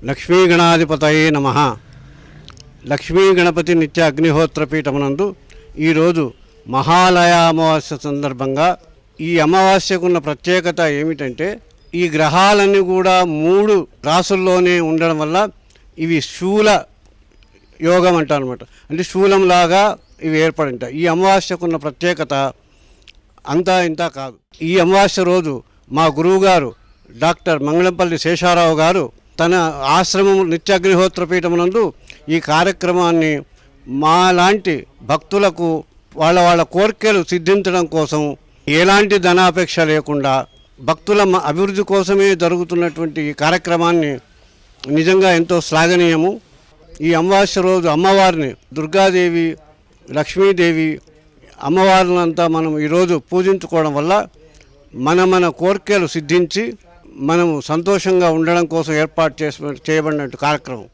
లక్ష్మీ గణాధిపతయే నమః. లక్ష్మీ గణపతి నిత్య అగ్నిహోత్రపీఠమునందు ఈరోజు మహాలయ అమావాస్య సందర్భంగా ఈ అమావాస్యకున్న ప్రత్యేకత ఏమిటంటే ఈ గ్రహాలన్నీ కూడా 3 రాసుల్లోనే ఉండడం వల్ల ఇవి శూల యోగం అంటారనమాట. అంటే శూలంలాగా ఇవి ఏర్పడింటాయి. ఈ అమావాస్యకున్న ప్రత్యేకత అంతా ఇంత కాదు. ఈ అమావాస్య రోజు మా గురువుగారు డాక్టర్ మంగళంపల్లి శేషారావు గారు తన ఆశ్రమం నిత్యాగ్నిహోత్రపీఠమునందు ఈ కార్యక్రమాన్ని మాలాంటి భక్తులకు వాళ్ళ కోరికలు సిద్ధించడం కోసం ఎలాంటి ధనాపేక్ష లేకుండా భక్తుల అభివృద్ధి కోసమే జరుగుతున్నటువంటి ఈ కార్యక్రమాన్ని నిజంగా ఎంతో శ్లాఘనీయము. ఈ అమావాస్య రోజు అమ్మవారిని దుర్గాదేవి, లక్ష్మీదేవి అమ్మవారినంతా మనం ఈరోజు పూజించుకోవడం వల్ల మన కోరికలు సిద్ధించి మనము సంతోషంగా ఉండడం కోసం ఏర్పాటు చేయబడిన కార్యక్రమం.